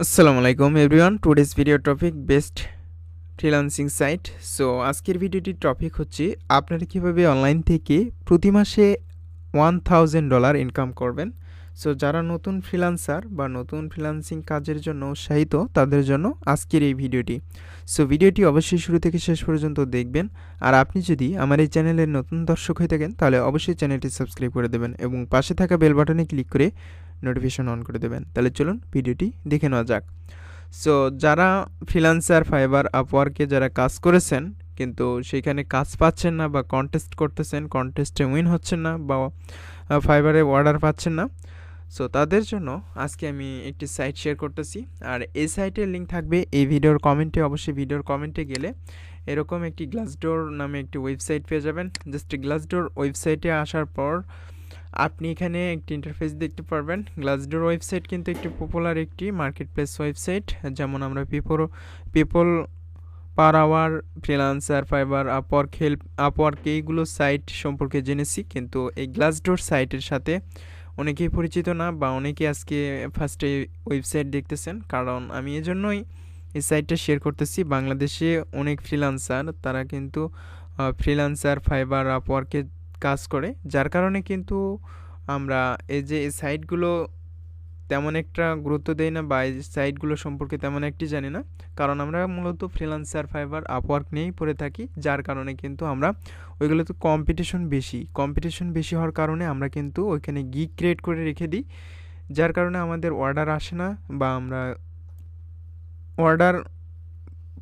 আসসালামু আলাইকুম everyone. Today's video topic best freelancing site. So আজকের ভিডিওটির টপিক হচ্ছে আপনারা কীভাবে অনলাইন থেকে প্রতি মাসে $1000 ইনকাম করবেন। সো যারা নতুন ফ্রিল্যান্সার বা নতুন ফ্রিল্যান্সিং কাজের জন্য উৎসাহিত তাদের জন্য আজকের এই ভিডিওটি। সো ভিডিওটি অবশ্যই শুরু থেকে শেষ পর্যন্ত দেখবেন। আর আপনি যদি আমার এই চ্যানেলের নতুন দর্শক হয়ে থাকেন তাহলে অবশ্যই চ্যানেলটি সাবস্ক্রাইব করে দেবেন এবং পাশে থাকা বেল বাটনে ক্লিক করে নোটিফিকেশন অন করে দেবেন। তাহলে চলুন ভিডিওটি দেখে নেওয়া যাক। সো যারা ফ্রিল্যান্সার, ফাইবার, আপওয়ার্কে যারা কাজ করেছেন কিন্তু সেখানে কাজ পাচ্ছেন না বা কন্টেস্ট করতেছেন, কন্টেস্টে উইন হচ্ছেন না বা ফাইবারে অর্ডার পাচ্ছেন না, সো তাদের জন্য আজকে আমি একটি সাইট শেয়ার করতেছি। আর এই সাইটের লিঙ্ক থাকবে এই ভিডিওর কমেন্টে। অবশ্যই ভিডিওর কমেন্টে গেলে এরকম একটি গ্লাসডোর নামে একটি ওয়েবসাইট পেয়ে যাবেন। জাস্ট গ্লাসডোর ওয়েবসাইটে আসার পর আপনি এখানে একটি ইন্টারফেস দেখতে পারবেন। গ্লাসডোর ওয়েবসাইট কিন্তু একটি পপুলার একটি মার্কেট প্লেস ওয়েবসাইট। যেমন আমরা people per hour, freelancer, fiverr, upwork এইগুলো সাইট সম্পর্কে জেনেছি, কিন্তু এই গ্লাসডোর সাইটের সাথে অনেকেই পরিচিত না বা অনেকেই আজকে ফার্স্টে ওয়েবসাইট দেখতেছেন। কারণ আমি এজন্যই এই সাইটটা শেয়ার করতেছি। বাংলাদেশে অনেক ফ্রিল্যান্সার তারা কিন্তু ফ্রিল্যান্সার, ফাইবার, আপওয়ার্কে কাজ করে, যার কারণে কিন্তু আমরা এই যে এই সাইটগুলো তেমন একটা গুরুত্ব দেই না বা এই সাইটগুলো সম্পর্কে তেমন একটি জানি না। কারণ আমরা মূলত ফ্রিল্যান্সার, ফাইবার, আপওয়ার্ক নিয়েই পড়ে থাকি, যার কারণে কিন্তু আমরা ওইগুলোতে কম্পিটিশন বেশি হওয়ার কারণে আমরা কিন্তু ওইখানে গিগ ক্রিয়েট করে রেখে দিই, যার কারণে আমাদের অর্ডার আসে না বা আমরা অর্ডার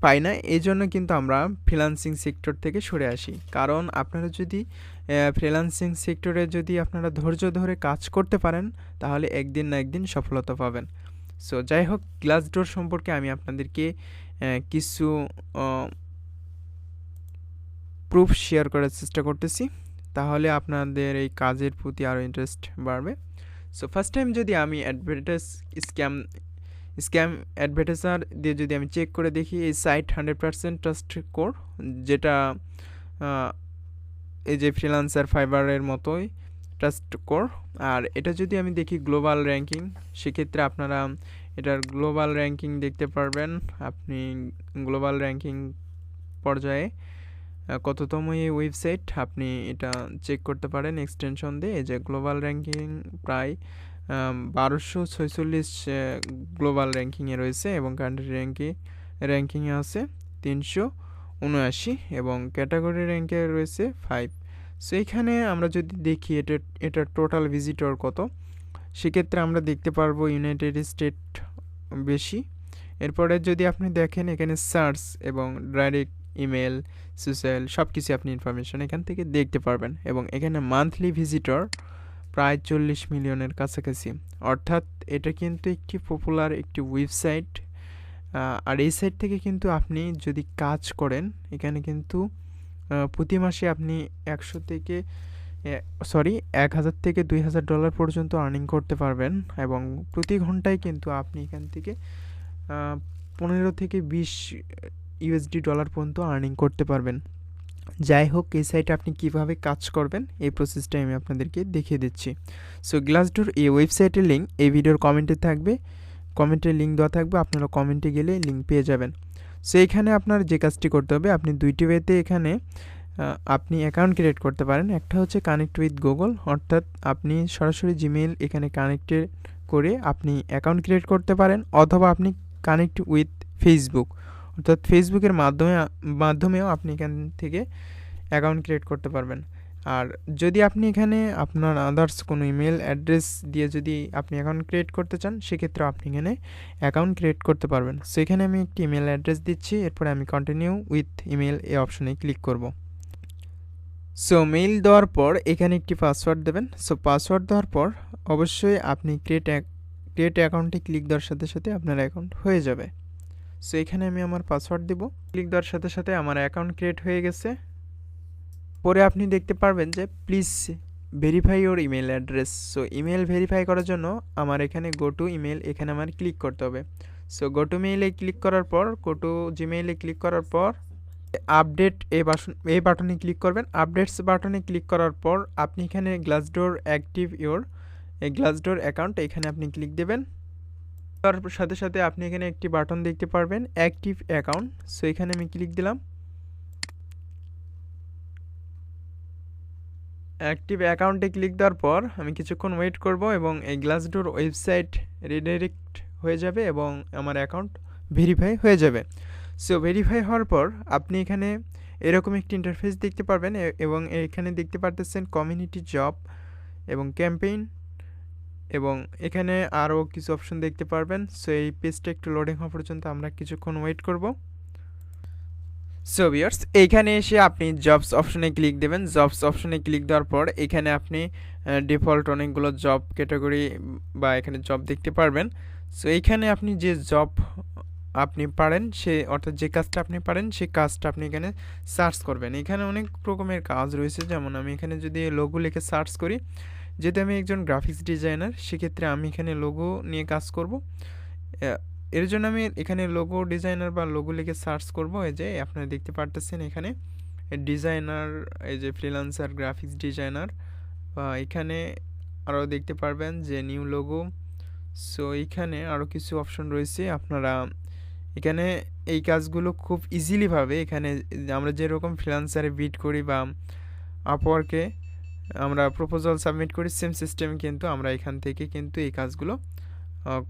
পাই না। এই জন্য কিন্তু আমরা ফ্রিল্যান্সিং সেক্টর থেকে সরে আসি। কারণ আপনারা যদি ফ্রিল্যান্সিং সেক্টরে যদি আপনারা ধৈর্য ধরে কাজ করতে পারেন তাহলে একদিন না একদিন সফলতা পাবেন। সো যাই হোক, গ্লাসডোর সম্পর্কে আমি আপনাদেরকে কিছু প্রুফ শেয়ার করার চেষ্টা করতেছি, তাহলে আপনাদের এই কাজের প্রতি আরও ইন্টারেস্ট বাড়বে। সো ফার্স্ট টাইম যদি আমি স্ক্যাম অ্যাডভার্টাইজার দিয়ে যদি আমি চেক করে দেখি, এই সাইট 100% ট্রাস্ট কোর, যেটা এই যে ফ্রিল্যান্সার, ফাইবারের মতোই ট্রাস্ট কোর। আর এটা যদি আমি দেখি গ্লোবাল র্যাঙ্কিং, সেক্ষেত্রে আপনারা এটার গ্লোবাল র্যাঙ্কিং দেখতে পারবেন। আপনি গ্লোবাল র্যাঙ্কিং পর্যায়ে কততম এই ওয়েবসাইট আপনি এটা চেক করতে পারেন এক্সটেনশন দিয়ে। এই যে গ্লোবাল র্যাঙ্কিং প্রায় 1246 গ্লোবাল র্যাঙ্কিংয়ে রয়েছে এবং কান্ট্রি র্যাঙ্কিংয়ে আছে 379 এবং ক্যাটাগরি র্যাঙ্কে রয়েছে 5। সো এখানে আমরা যদি দেখি এটার টোটাল ভিজিটর কত, সেক্ষেত্রে আমরা দেখতে পারবো ইউনাইটেড স্টেট বেশি। এরপরে যদি আপনি দেখেন এখানে সার্চ এবং ডাইরেক্ট ইমেল, সোশ্যাল সব কিছু আপনি ইনফরমেশন এখান থেকে দেখতে পারবেন। এবং এখানে মান্থলি ভিজিটর প্রায় 40 মিলিয়নের কাছাকাছি, অর্থাৎ এটা কিন্তু একটি পপুলার একটি ওয়েবসাইট। আর এই সাইট থেকে কিন্তু আপনি যদি কাজ করেন, এখানে কিন্তু প্রতি মাসে আপনি 1000 থেকে $2000 পর্যন্ত আর্নিং করতে পারবেন এবং প্রতি ঘন্টায় কিন্তু আপনি এখান থেকে 15 থেকে 20 ইউএসডি ডলার পর্যন্ত আর্নিং করতে পারবেন। যাই হোক, এই সাইটে আপনি কিভাবে কাজ করবেন এই প্রসেসটা আমি আপনাদেরকে দেখিয়ে দিচ্ছি। সো গ্লাসডোর এই ওয়েবসাইটের লিঙ্ক এই ভিডিওর কমেন্টে থাকবে, কমেন্টের লিঙ্ক দেওয়া থাকবে, আপনারা কমেন্টে গেলে লিঙ্ক পেয়ে যাবেন। সো এখানে আপনার যে কাজটি করতে হবে, আপনি দুইটি ওয়েতে এখানে আপনি অ্যাকাউন্ট ক্রিয়েট করতে পারেন। একটা হচ্ছে কানেক্ট উইথ গুগল, অর্থাৎ আপনি সরাসরি জিমেইল এখানে কানেক্টেড করে আপনি অ্যাকাউন্ট ক্রিয়েট করতে পারেন, অথবা আপনি কানেক্ট উইথ ফেসবুক, অর্থাৎ ফেসবুকের মাধ্যমেও আপনি এখান থেকে অ্যাকাউন্ট ক্রিয়েট করতে পারবেন। আর যদি আপনি এখানে আপনার আদার্স কোনো ইমেল অ্যাড্রেস দিয়ে যদি আপনি অ্যাকাউন্ট ক্রিয়েট করতে চান, সেক্ষেত্রে আপনি এখানে অ্যাকাউন্ট ক্রিয়েট করতে পারবেন। সো এখানে আমি একটি ইমেল অ্যাড্রেস দিচ্ছি, এরপরে আমি কন্টিনিউ উইথ ইমেল এই অপশনে ক্লিক করব। সো মেইল দেওয়ার পর এখানে একটি পাসওয়ার্ড দেবেন। সো পাসওয়ার্ড দেওয়ার পর অবশ্যই আপনি ক্রিয়েট অ্যাকাউন্টে ক্লিক দেওয়ার সাথে সাথে আপনার অ্যাকাউন্ট হয়ে যাবে। সো এখানে আমি আমার পাসওয়ার্ড দেব, ক্লিক দেওয়ার সাথে সাথে আমার অ্যাকাউন্ট ক্রিয়েট হয়ে গেছে। পরে আপনি দেখতে পারবেন যে please verify your email address. So email verify করার জন্য আমার এখানে গো টু ইমেল এখানে আমার ক্লিক করতে হবে। সো গো টু মেইলে ক্লিক করার পর, গো টু জিমেইলে ক্লিক করার পর আপডেট এই বাটনে ক্লিক করবেন। আপডেটস বাটনে ক্লিক করার পর আপনি এখানে Glassdoor active your Glassdoor account এখানে আপনি ক্লিক দেবেন। তার সাথে সাথে আপনি এখানে একটি বাটন দেখতে পারবেন অ্যাক্টিভ অ্যাকাউন্ট। সো এখানে আমি ক্লিক দিলাম। অ্যাক্টিভ অ্যাকাউন্টে ক্লিক দেওয়ার পর আমি কিছুক্ষণ ওয়েট করব এবং এই গ্লাসডোর ওয়েবসাইট রিডাইরেক্ট হয়ে যাবে এবং আমার অ্যাকাউন্ট ভেরিফাই হয়ে যাবে। সো ভেরিফাই হওয়ার পর আপনি এখানে এরকম একটি ইন্টারফেস দেখতে পারবেন এবং এখানে দেখতে পারতেছেন কমিউনিটি জব এবং ক্যাম্পেইন এবং এখানে আরও কিছু অপশন দেখতে পারবেন। সো এই পেজটা একটু লোডিং হওয়া পর্যন্ত আমরা কিছুক্ষণ ওয়েট করব। সো ভিউয়ার্স, এইখানে এসে আপনি জবস অপশনে ক্লিক দেবেন। জবস অপশনে ক্লিক দেওয়ার পর এখানে আপনি ডিফল্ট অনেকগুলো জব ক্যাটাগরি বা এখানে জব দেখতে পারবেন। সো এইখানে আপনি যে জব আপনি পারেন অর্থাৎ যে কাজটা আপনি পারেন সেই কাজটা আপনি এখানে সার্চ করবেন। এখানে অনেক রকমের কাজ রয়েছে, যেমন আমি এখানে যদি লোগো লিখে সার্চ করি, যেহেতু আমি একজন গ্রাফিক্স ডিজাইনার সেক্ষেত্রে আমি এখানে লোগো নিয়ে কাজ করব। এর জন্য আমি এখানে লোগো ডিজাইনার বা লোগো লিখে সার্চ করব। এই যে আপনারা দেখতে পারতেছেন এখানে ডিজাইনার, এই যে ফ্রিল্যান্সার গ্রাফিক্স ডিজাইনার, বা এখানে আরও দেখতে পারবেন যে নিউ লোগো। সো এইখানে আরও কিছু অপশন রয়েছে। আপনারা এখানে এই কাজগুলো খুব ইজিলিভাবে এখানে আমরা যেরকম ফ্রিল্যান্সারে বিড করি বা আপওয়ার্কে আমরা প্রপোজাল সাবমিট করি, সেম সিস্টেম কিন্তু আমরা এখান থেকে কিন্তু এই কাজগুলো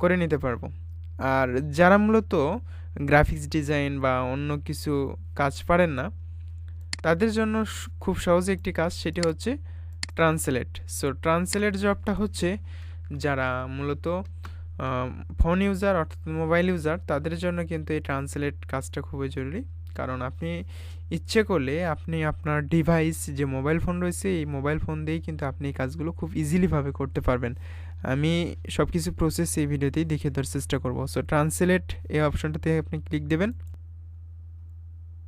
করে নিতে পারবো। আর যারা মূলত গ্রাফিক্স ডিজাইন বা অন্য কিছু কাজ পারেন না তাদের জন্য খুব সহজ একটি কাজ, সেটি হচ্ছে ট্রান্সলেট। সো ট্রান্সলেট জবটা হচ্ছে যারা মূলত ফোন ইউজার অর্থাৎ মোবাইল ইউজার তাদের জন্য কিন্তু এই ট্রান্সলেট কাজটা খুবই জরুরি। কারণ আপনি ইচ্ছে করলে আপনি আপনার ডিভাইস যে মোবাইল ফোন রয়েছে এই মোবাইল ফোন দিয়েই কিন্তু আপনি এই কাজগুলো খুব ইজিলিভাবে করতে পারবেন। আমি সব কিছু প্রসেস এই ভিডিওতেই দেখিয়ে দেওয়ার চেষ্টা করব। সো ট্রান্সলেট এই অপশনটাতে আপনি ক্লিক দেবেন।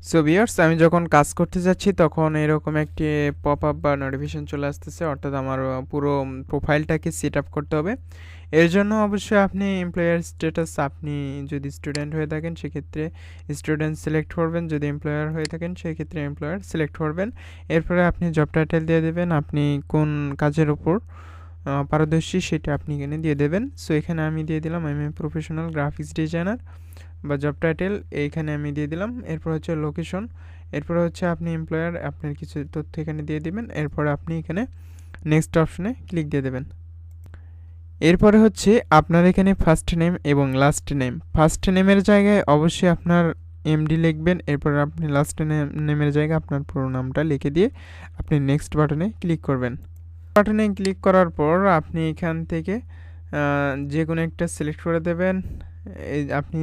সো ভিউয়ার্স, আমি যখন কাজ করতে যাচ্ছি তখন এরকম একটি পপ আপ বা নোটিফিকেশন চলে আসতেছে, অর্থাৎ আমার পুরো প্রোফাইলটাকে সেট আপ করতে হবে। এর জন্য অবশ্যই আপনি এমপ্লয়ার স্ট্যাটাস, আপনি যদি স্টুডেন্ট হয়ে থাকেন সেক্ষেত্রে স্টুডেন্ট সিলেক্ট করবেন, যদি এমপ্লয়ার হয়ে থাকেন সেক্ষেত্রে এমপ্লয়ার সিলেক্ট করবেন। এরপরে আপনি জব টাইটেল দিয়ে দেবেন, আপনি কোন কাজের উপর পারদর্শী সেটা আপনি এখানে দিয়ে দেবেন। সো এখানে আমি দিয়ে দিলাম আমি প্রফেশনাল গ্রাফিক্স ডিজাইনার বা জব টাইটেল, এইখানে আমি দিয়ে দিলাম। এরপর হচ্ছে লোকেশন, এরপর হচ্ছে আপনি এমপ্লয়ার, আপনার কিছু তথ্য এখানে দিয়ে দিবেন। এরপরে আপনি এখানে নেক্সট অপশনে ক্লিক দিয়ে দেবেন। এরপরে হচ্ছে আপনার এখানে ফার্স্ট নেম এবং লাস্ট নেম। ফার্স্ট নেমের জায়গায় অবশ্যই আপনার এমডি লিখবেন, এরপর আপনি লাস্ট নেমের জায়গায় আপনার পুরো নামটা লিখে দিয়ে আপনি নেক্সট বাটনে ক্লিক করবেন। বাটনে ক্লিক করার পর আপনি এখান থেকে যে কোনো একটা সিলেক্ট করে দেবেন। এই আপনি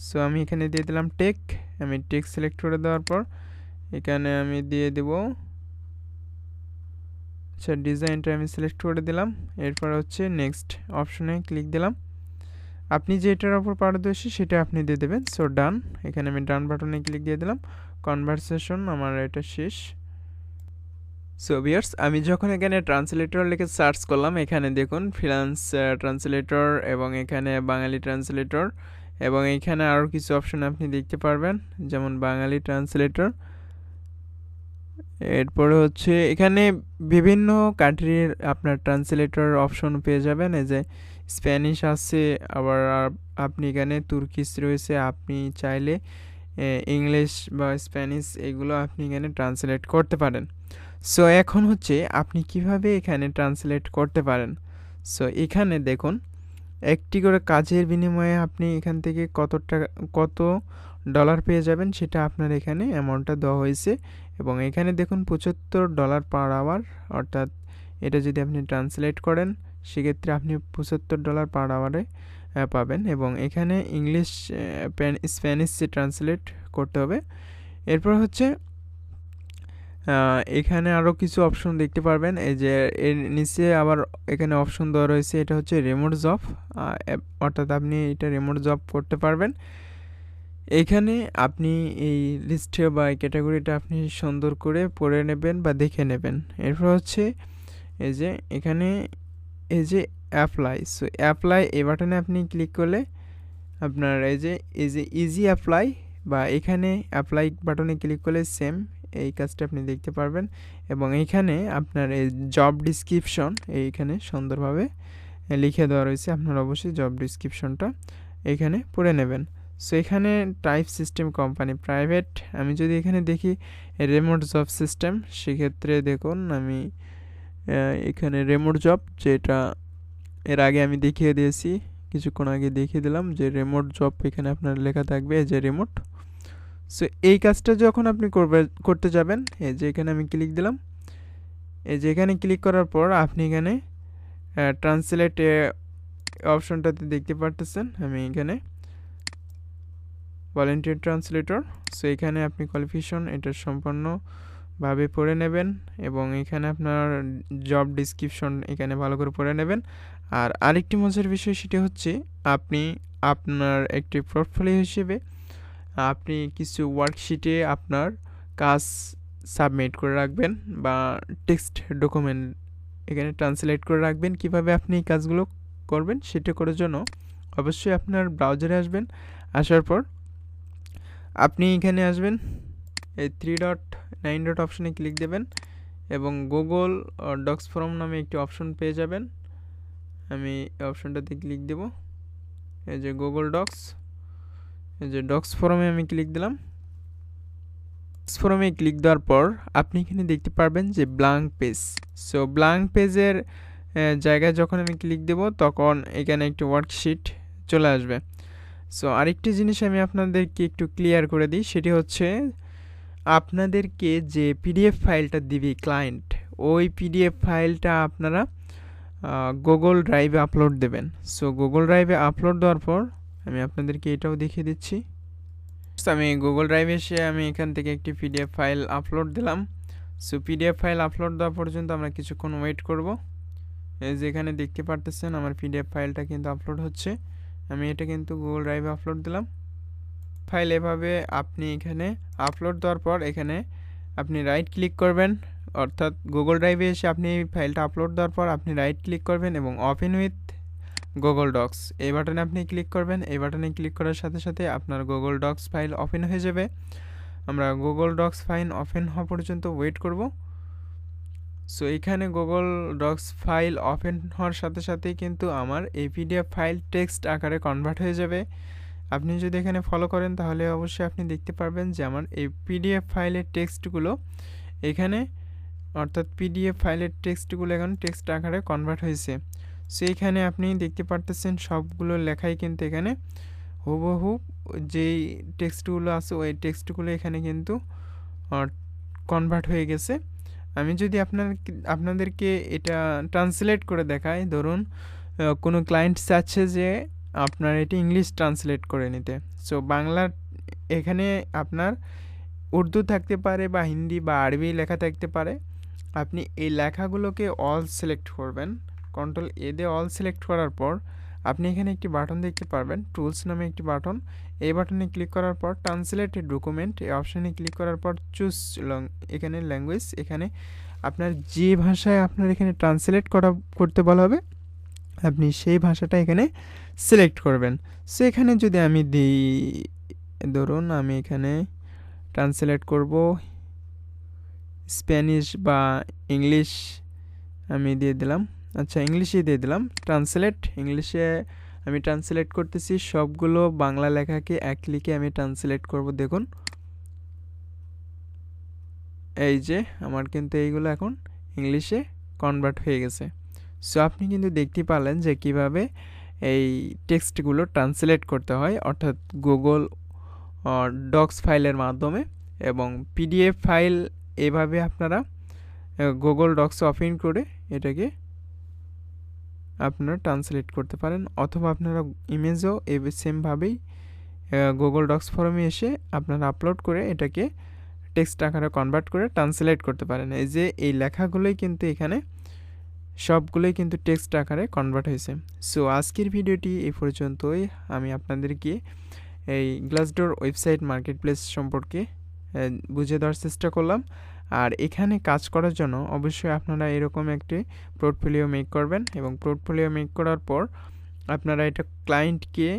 সো আমি এখানে দিয়ে দিলাম টেক, আমি টেক সিলেক্ট করে দেওয়ার পর এখানে আমি দিয়ে দেব আচ্ছা ডিজাইনটা আমি সিলেক্ট করে দিলাম। এরপর হচ্ছে নেক্সট অপশনে ক্লিক দিলাম। আপনি যেটার উপর পারদর্শী সেটা আপনি দিয়ে দেবেন। সো ডান, এখানে আমি ডান বাটনে ক্লিক দিয়ে দিলাম। কনভারসেশন আমার এটা শেষ। সো ভিউয়ার্স, আমি যখন এখানে ট্রান্সলেটর লিখে সার্চ করলাম, এখানে দেখুন ফ্রিল্যান্স ট্রান্সলেটর এবং এখানে বাঙালি ট্রান্সলেটর এবং এখানে আরও কিছু অপশন আপনি দেখতে পারবেন, যেমন বাঙালি ট্রান্সলেটর। এরপরে হচ্ছে এখানে বিভিন্ন কান্ট্রির আপনার ট্রান্সলেটর অপশন পেয়ে যাবেন। এই যে স্প্যানিশ আছে, আবার আপনি এখানে তুর্কিশ রয়েছে, আপনি চাইলে ইংলিশ বা স্প্যানিশ এগুলো আপনি এখানে ট্রান্সলেট করতে পারেন। সো এখন হচ্ছে আপনি কিভাবে এখানে ট্রান্সলেট করতে পারেন। সো এখানে দেখুন একটি করে কাজের বিনিময়ে আপনি এখান থেকে কত ডলার পেয়ে যাবেন সেটা আপনার এখানে অ্যামাউন্টটা দেওয়া হয়েছে এবং এখানে দেখুন $75 পার আওয়ার, অর্থাৎ এটা যদি আপনি ট্রান্সলেট করেন সেক্ষেত্রে আপনি $75 পার আওয়ারে পাবেন এবং এখানে ইংলিশ স্প্যানিশ ট্রান্সলেট করতে হবে। এরপর হচ্ছে এখানে আরও কিছু অপশন দেখতে পারবেন। এই যে এর নিচে আবার এখানে অপশন দেওয়া রয়েছে, এটা হচ্ছে রিমোট জব, অর্থাৎ আপনি এটা রিমোট জব করতে পারবেন। এইখানে আপনি এই লিস্টে বা এই ক্যাটাগরিটা আপনি সুন্দর করে পড়ে নেবেন বা দেখে নেবেন। এরপর হচ্ছে এই যে এখানে এই যে অ্যাপ্লাই, সো অ্যাপ্লাই এই বাটনে আপনি ক্লিক করলে আপনার এই যে ইজি অ্যাপ্লাই বা এখানে অ্যাপ্লাই বাটনে ক্লিক করলে সেম এই কাজটা আপনি দেখতে পারবেন এবং এইখানে আপনার এই জব ডিসক্রিপশন এইখানে সুন্দরভাবে লিখে দেওয়া রয়েছে, আপনারা অবশ্যই জব ডিসক্রিপশনটা এখানে পড়ে নেবেন। সো এখানে টাইপ সিস্টেম কোম্পানি প্রাইভেট, আমি যদি এখানে দেখি রিমোট জব সিস্টেম, সেক্ষেত্রে দেখুন আমি এখানে রিমোট জব, যেটা এর আগে আমি দেখিয়ে দিয়েছি, কিছুক্ষণ আগে দেখিয়ে দিলাম যে রিমোট জব এখানে আপনার লেখা থাকবে এই যে রিমোট। সো এই কাজটা যখন আপনি করতে যাবেন, এই যে এখানে আমি ক্লিক দিলাম, এই যে এখানে ক্লিক করার পর আপনি এখানে ট্রান্সলেট অপশনটাতে দেখতে পারতেছেন, আমি এখানে ভলেন্টিয়ার ট্রান্সলেটর। সো এখানে আপনি কোয়ালিফিকেশন এটা সম্পূর্ণভাবে পড়ে নেবেন এবং এখানে আপনার জব ডিসক্রিপশন এখানে ভালো করে পড়ে নেবেন। আর আরেকটি মজার বিষয় সেটা হচ্ছে আপনি আপনার একটি পোর্টফোলিও হিসেবে আপনি কিছু ওয়ার্কশিটে আপনার কাজ সাবমিট করে রাখবেন বা টেক্সট ডকুমেন্ট এখানে ট্রান্সলেট করে রাখবেন। কিভাবে আপনি এই কাজগুলো করবেন সেটা করার জন্য অবশ্যই আপনার ব্রাউজারে আসবেন, আসার পর আপনি এখানে আসবেন, এই 3.9 অপশনে ক্লিক দেবেন এবং গুগল ডক্স ফর্ম নামে একটি অপশন পেয়ে যাবেন। আমি এই অপশনটাতে ক্লিক দেব, এই যে গুগল ডক্স, এই যে ডক্স ফর্মে আমি ক্লিক দিলাম। ফর্মে ক্লিক দেওয়ার পর আপনি এখানে দেখতে পারবেন যে ব্ল্যাঙ্ক পেজ। সো ব্ল্যাঙ্ক পেজের জায়গায় যখন আমি ক্লিক দেব তখন এখানে একটি ওয়ার্কশিট চলে আসবে। সো আরেকটি জিনিস আমি আপনাদেরকে একটু ক্লিয়ার করে দিই, সেটি হচ্ছে আপনাদেরকে যে পিডিএফ ফাইলটা দিবে ক্লায়েন্ট, ওই পিডিএফ ফাইলটা আপনারা গুগল ড্রাইভে আপলোড দেবেন। সো গুগল ড্রাইভে আপলোড দেওয়ার পর আমি আপনাদেরকে এটাও দেখিয়ে দিচ্ছি। আমি গুগল ড্রাইভে এসে আমি এখান থেকে একটি পিডিএফ ফাইল আপলোড দিলাম। সো পিডিএফ ফাইল আপলোড দেওয়া পর্যন্ত আমরা কিছুক্ষণ ওয়েট করব। এই যে এখানে দেখতে পারতেছেন আমার পিডিএফ ফাইলটা কিন্তু আপলোড হচ্ছে, আমি এটা কিন্তু গুগল ড্রাইভে আপলোড দিলাম। ফাইল এভাবে আপনি এখানে আপলোড দেওয়ার পর এখানে আপনি রাইট ক্লিক করবেন, অর্থাৎ গুগল ড্রাইভে এসে আপনি এই ফাইলটা আপলোড দেওয়ার পর আপনি রাইট ক্লিক করবেন এবং ওপেন উইথ গুগল ডক্স এই বাটনে আপনি ক্লিক করবেন। এই বাটনে ক্লিক করার সাথে সাথে আপনার গুগল ডক্স ফাইল ওপেন হয়ে যাবে। আমরা গুগল ডক্স ফাইল ওপেন হওয়া পর্যন্ত ওয়েট করব। সো এখানে গুগল ডক্স ফাইল ওপেন হওয়ার সাথে সাথেই কিন্তু আমার এই পিডিএফ ফাইল টেক্সট আকারে কনভার্ট হয়ে যাবে। আপনি যদি এখানে ফলো করেন তাহলে অবশ্যই আপনি দেখতে পারবেন যে আমার এই পিডিএফ ফাইলের টেক্সটগুলো এখানে, অর্থাৎ পিডিএফ ফাইলের টেক্সটগুলো এখন টেক্সট আকারে কনভার্ট হয়েছে। সো এখানে আপনি দেখতে পারতেছেন সবগুলো লেখাই কিন্তু এখানে হুবহু যেই টেক্সটগুলো আছে ওই টেক্সটগুলো এখানে কিন্তু কনভার্ট হয়ে গেছে। আমি যদি আপনাদেরকে এটা ট্রান্সলেট করে দেখাই, ধরুন কোনো ক্লায়েন্ট চাচ্ছে যে আপনার এটি ইংলিশ ট্রান্সলেট করে নিতে। সো বাংলা এখানে আপনার উর্দু থাকতে পারে বা হিন্দি বা আরবি লেখা থাকতে পারে। আপনি এই লেখাগুলোকে অল সিলেক্ট করবেন, কন্ট্রোল এ দিয়ে অল সিলেক্ট করার পর আপনি এখানে একটি বাটন দেখতে পারবেন, টুলস নামে একটি বাটন। এই বাটনে ক্লিক করার পর ট্রান্সলেট ডকুমেন্ট এই অপশানে ক্লিক করার পর চুজ এখানে ল্যাঙ্গুয়েজ, এখানে আপনার যে ভাষায় আপনার এখানে ট্রান্সলেট করতে বলা হবে আপনি সেই ভাষাটা এখানে সিলেক্ট করবেন। সো এখানে যদি আমি দিই, ধরুন আমি এখানে ট্রান্সলেট করব স্প্যানিশ বা ইংলিশ, আমি দিয়ে দিলাম, আচ্ছা ইংলিশে দিয়ে দিলাম ট্রান্সলেট। ইংলিশে আমি ট্রান্সলেট করতেছি, সবগুলো বাংলা লেখাকে এক ক্লিকে আমি ট্রান্সলেট করব। দেখুন এই যে আমার কিন্তু এইগুলো এখন ইংলিশে কনভার্ট হয়ে গেছে। সো আপনি কিন্তু দেখতে পারলেন যে কিভাবে এই টেক্সটগুলো ট্রান্সলেট করতে হয়, অর্থাৎ গুগল ডক্স ফাইলের মাধ্যমে, এবং পিডিএফ ফাইল এভাবে আপনারা গুগল ডক্স ওপেন করে এটাকে আপনারা ট্রান্সলেট করতে পারেন, অথবা আপনারা ইমেজও সেমভাবেই গুগল ডক্স ফর্মে এসে আপনারা আপলোড করে এটাকে টেক্সট আকারে কনভার্ট করে ট্রান্সলেট করতে পারেন। এই যে এই লেখাগুলোই কিন্তু এখানে সবগুলোই কিন্তু টেক্সট আকারে কনভার্ট হয়েছে। সো আজকের ভিডিওটি এই পর্যন্তই। আমি আপনাদেরকে এই গ্লাসডোর ওয়েবসাইট মার্কেটপ্লেস সম্পর্কে বুঝিয়ে দেওয়ার চেষ্টা করলাম। আর এখানে কাজ করার জন্য অবশ্যই আপনারা এরকম একটি পোর্টফোলিও মেক করবেন এবং পোর্টফোলিও মেক করার পর আপনারা এটা ক্লায়েন্টকে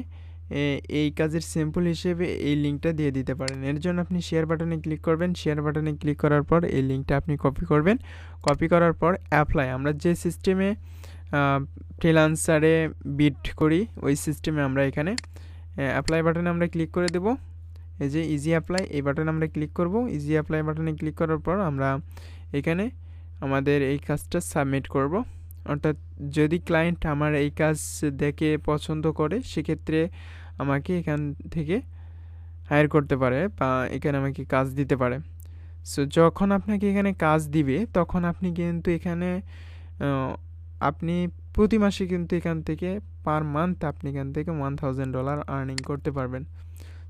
এই কাজের স্যাম্পল হিসেবে এই লিঙ্কটা দিয়ে দিতে পারেন। এর জন্য আপনি শেয়ার বাটনে ক্লিক করবেন, শেয়ার বাটনে ক্লিক করার পর এই লিঙ্কটা আপনি কপি করবেন, কপি করার পর অ্যাপ্লাই, আমরা যে সিস্টেমে ফ্রিল্যান্সারে বিড করি ওই সিস্টেমে আমরা এখানে অ্যাপ্লাই বাটনে আমরা ক্লিক করে দেব। এই যে ইজি অ্যাপ্লাই, এই বাটনে আমরা ক্লিক করব। ইজি অ্যাপ্লাই বাটনে ক্লিক করার পর আমরা এখানে আমাদের এই কাজটা সাবমিট করব। অর্থাৎ যদি ক্লায়েন্ট আমার এই কাজ দেখে পছন্দ করে সেক্ষেত্রে আমাকে এখান থেকে হায়ার করতে পারে বা এখানে আমাকে কাজ দিতে পারে। সো যখন আপনাকে এখানে কাজ দিবে তখন আপনি কিন্তু এখানে আপনি প্রতি মাসে কিন্তু এখান থেকে পার মান্থ আপনি এখান থেকে $1000 আর্নিং করতে পারবেন।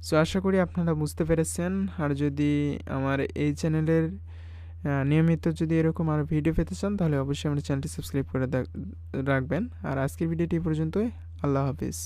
সো আশা করি আপনারা বুঝতে পেরেছেন। আর যদি আমার এই চ্যানেলের নিয়মিত যদি এরকম আরও ভিডিও পেতে চান তাহলে অবশ্যই আমার চ্যানেলটি সাবস্ক্রাইব করে রাখবেন। আর আজকের ভিডিওটি পর্যন্তই। আল্লাহ হাফিজ।